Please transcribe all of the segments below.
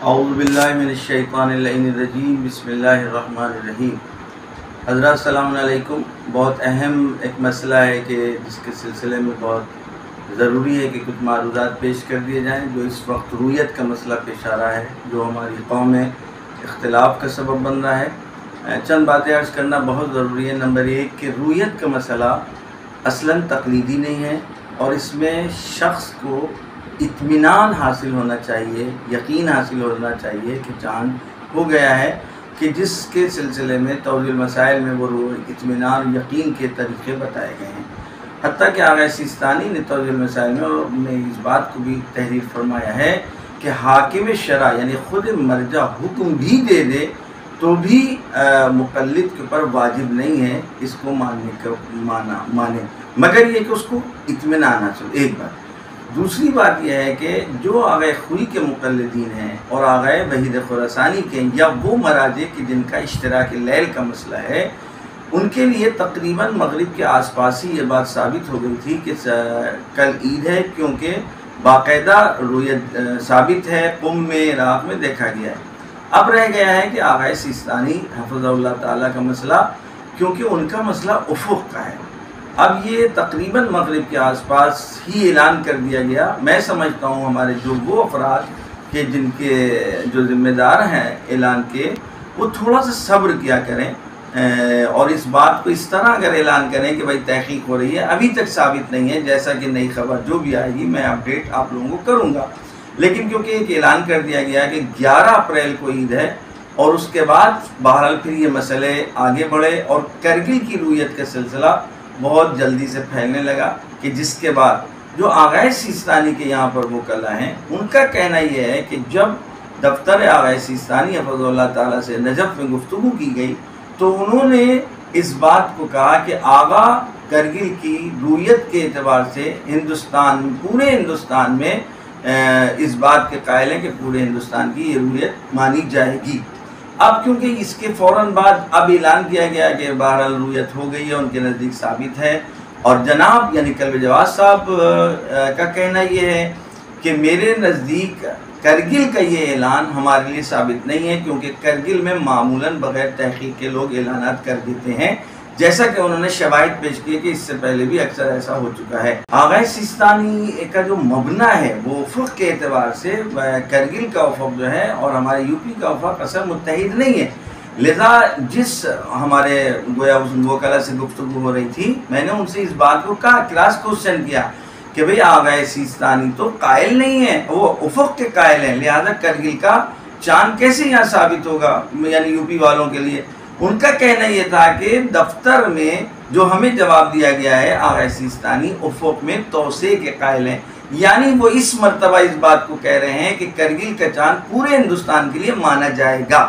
اعوذ باللہ من الشیطان اللعین الرجیم، بسم اللہ الرحمن الرحیم۔ حضرات السلام علیکم۔ بہت اہم ایک مسئلہ ہے کہ جس کے سلسلے میں بہت ضروری ہے کہ کچھ معروضات پیش کر دیے جائیں، جو اس وقت رویت کا مسئلہ پیش آ رہا ہے، جو ہماری قوم میں اختلاف کا سبب بن رہا ہے۔ چند باتیں عرض کرنا بہت ضروری ہے۔ نمبر 1 کہ رویت کا مسئلہ اصلاً تقلیدی نہیں ہے، اور اس میں شخص کو اطمینان حاصل ہونا چاہیے، یقین حاصل ہونا چاہیے کہ چاند ہو گیا ہے، کہ جس کے سلسلے میں توضیح المسائل میں وہ اطمینان یقین کے طریقے بتائے گئے ہیں۔ حتیٰ کہ آغا سیستانی نے توضیح المسائل میں اس بات کو بھی تحریر فرمایا ہے کہ حاکم شرع یعنی خود مرجع حکم بھی دے دے تو بھی مقلد کے اوپر واجب نہیں ہے اس کو مانے، مگر یہ کہ اس کو اطمینان حاصل۔ ایک بات۔ دوسری بات یہ ہے کہ جو آغا خوئی کے مقلدین ہیں اور آغا وحید خراسانی کے یا وہ مراجع کے جن کا اشتراک لیل کا مسئلہ ہے، ان کے لیے تقریباً مغرب کے آس پاس ہی یہ بات ثابت ہو گئی تھی کہ کل عید ہے، کیونکہ باقاعدہ رویت ثابت ہے، قم میں عراق میں دیکھا گیا ہے۔ اب رہ گیا ہے کہ آغا سیستانی حفظہ اللہ تعالیٰ کا مسئلہ، کیونکہ ان کا مسئلہ افق کا ہے۔ اب یہ تقریباً مغرب کے آس پاس ہی اعلان کر دیا گیا۔ میں سمجھتا ہوں ہمارے جو وہ افراد کہ جن کے جو ذمہ دار ہیں اعلان کے، وہ تھوڑا سا صبر کیا کریں، اور اس بات کو اس طرح اگر اعلان کریں کہ بھائی تحقیق ہو رہی ہے، ابھی تک ثابت نہیں ہے، جیسا کہ نئی خبر جو بھی آئے گی میں اپڈیٹ آپ لوگوں کو کروں گا۔ لیکن کیونکہ ایک اعلان کر دیا گیا کہ 11 اپریل کو عید ہے، اور اس کے بعد بہرحال پھر یہ مسئلے آگے بڑھے اور کرگل کی رویت کا سلسلہ بہت جلدی سے پھیلنے لگا، کہ جس کے بعد جو آغا سیستانی کے یہاں پر وکلا ہیں، ان کا کہنا یہ ہے کہ جب دفتر آغا سیستانی حفظ اللہ تعالیٰ سے نجف میں گفتگو کی گئی تو انہوں نے اس بات کو کہا کہ آغا کرگل کی رویت کے اعتبار سے پورے ہندوستان میں اس بات کے قائل ہیں کہ پورے ہندوستان کی یہ رویت مانی جائے گی۔ اب کیونکہ اس کے فوراً بعد اب اعلان کیا گیا کہ بہرحال رویت ہو گئی ہے، ان کے نزدیک ثابت ہے، اور جناب یعنی کلب جواز صاحب کا کہنا یہ ہے کہ میرے نزدیک کرگل کا یہ اعلان ہمارے لیے ثابت نہیں ہے، کیونکہ کرگل میں معمولاً بغیر تحقیق کے لوگ اعلانات کر دیتے ہیں، جیسا کہ انہوں نے شواہد پیش کیے کہ اس سے پہلے بھی اکثر ایسا ہو چکا ہے۔ آغا سیستانی کا جو مبنی ہے وہ افق کے اعتبار سے کرگل کا افق جو ہے اور ہمارے یو پی کا افق اصل متحد نہیں ہے، لذا جس ہمارے گویا وکلا سے گفتگو ہو رہی تھی، میں نے ان سے اس بات کو کہا، کراس کوسچن کیا کہ بھئی آغا سیستانی تو قائل نہیں ہے، وہ افق کے قائل ہیں، لہذا کرگل کا چاند کیسے یہاں ثابت ہوگا یعنی یو پی والوں کے لیے۔ ان کا کہنا یہ تھا کہ دفتر میں جو ہمیں جواب دیا گیا ہے، آغا سیستانی افق میں توسیع کے قائل ہیں، یعنی وہ اس مرتبہ اس بات کو کہہ رہے ہیں کہ کرگل کا چاند پورے ہندوستان کے لیے مانا جائے گا،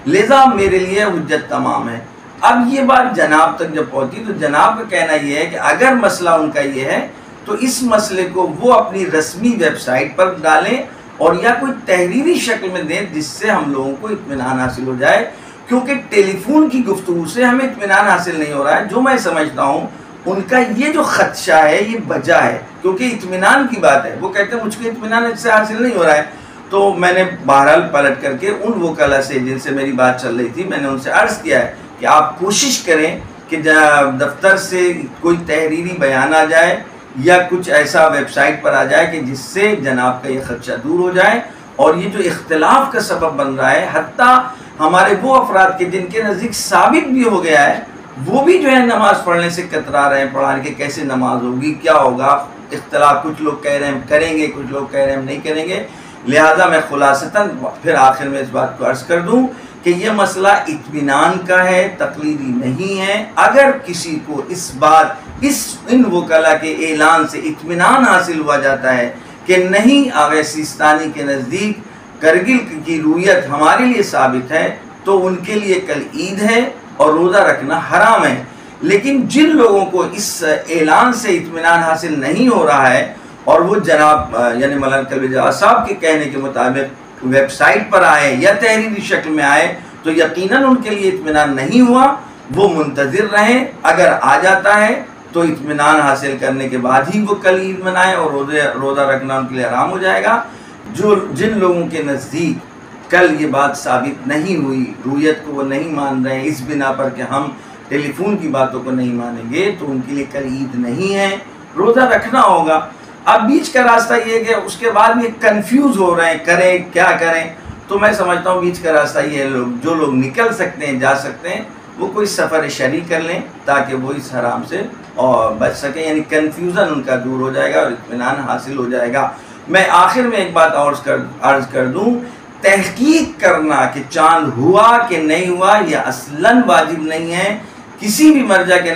لذا میرے لیے حجت تمام ہے۔ اب یہ بات جناب تک جب پہنچی تو جناب کا کہنا یہ ہے کہ اگر مسئلہ ان کا یہ ہے تو اس مسئلے کو وہ اپنی رسمی ویب سائٹ پر ڈالیں اور یا کوئی تحریری شکل میں دیں، جس سے ہم لوگوں کو اطمینان حاصل ہو جائے، کیونکہ ٹیلی فون کی گفتگو سے ہمیں اطمینان حاصل نہیں ہو رہا ہے۔ جو میں سمجھتا ہوں ان کا یہ جو خدشہ ہے یہ وجہ ہے، کیونکہ اطمینان کی بات ہے، وہ کہتے ہیں مجھ کو اطمینان اس سے حاصل نہیں ہو رہا ہے۔ تو میں نے بہرحال پلٹ کر کے ان وکلا سے جن سے میری بات چل رہی تھی، میں نے ان سے عرض کیا ہے کہ آپ کوشش کریں کہ دفتر سے کوئی تحریری بیان آ جائے یا کچھ ایسا ویب سائٹ پر آ جائے کہ جس سے جناب کا یہ خدشہ دور ہو جائے، اور یہ جو اختلاف کا سبب بن رہا ہے، حتیٰ ہمارے وہ افراد کے جن کے نزدیک ثابت بھی ہو گیا ہے، وہ بھی جو ہے نماز پڑھنے سے کترا رہے ہیں، پڑھانے کے کیسے نماز ہوگی، کیا ہوگا، اختلاف، کچھ لوگ کہہ رہے ہیں ہم کریں گے، کچھ لوگ کہہ رہے ہیں ہم نہیں کریں گے۔ لہذا میں خلاصتاً پھر آخر میں اس بات کو عرض کر دوں کہ یہ مسئلہ اطمینان کا ہے، تقلیدی نہیں ہے۔ اگر کسی کو ان وکلا کے اعلان سے اطمینان حاصل ہوا جاتا ہے کہ نہیں آغا سیستانی کے نزدیک کرگل کی رویت ہمارے لیے ثابت ہے، تو ان کے لیے کل عید ہے اور روزہ رکھنا حرام ہے۔ لیکن جن لوگوں کو اس اعلان سے اطمینان حاصل نہیں ہو رہا ہے اور وہ جناب یعنی مولانا کلب جواز صاحب کے کہنے کے مطابق ویب سائٹ پر آئے یا تحریری شکل میں آئے، تو یقیناً ان کے لیے اطمینان نہیں ہوا، وہ منتظر رہیں، اگر آ جاتا ہے تو اطمینان حاصل کرنے کے بعد ہی وہ کل عید منائیں اور روزہ رکھنا ان کے لیے حرام ہو جائے گا۔ جن لوگوں کے نزدیک کل یہ بات ثابت نہیں ہوئی، رویت کو وہ نہیں مان رہے ہیں اس بنا پر کہ ہم ٹیلی فون کی باتوں کو نہیں مانیں گے، تو ان کے لیے کل عید نہیں ہے، روزہ رکھنا ہوگا۔ اب بیچ کا راستہ یہ ہے کہ اس کے بعد بھی کنفیوز ہو رہے ہیں کریں کیا کریں، تو میں سمجھتا ہوں بیچ کا راستہ یہ ہے، جو لوگ نکل سکتے ہیں جا سکتے ہیں وہ کوئی سفر شرعی کر لیں تاکہ وہ اس حرام سے اور بچ سکیں، یعنی کنفیوژن ان کا دور ہو جائے گا اور اطمینان حاصل ہو جائے گا۔ میں آخر میں ایک بات اور عرض کر دوں، تحقیق کرنا کہ چاند ہوا کہ نہیں ہوا یہ اصلاً واجب نہیں ہے، کسی بھی مرجع کے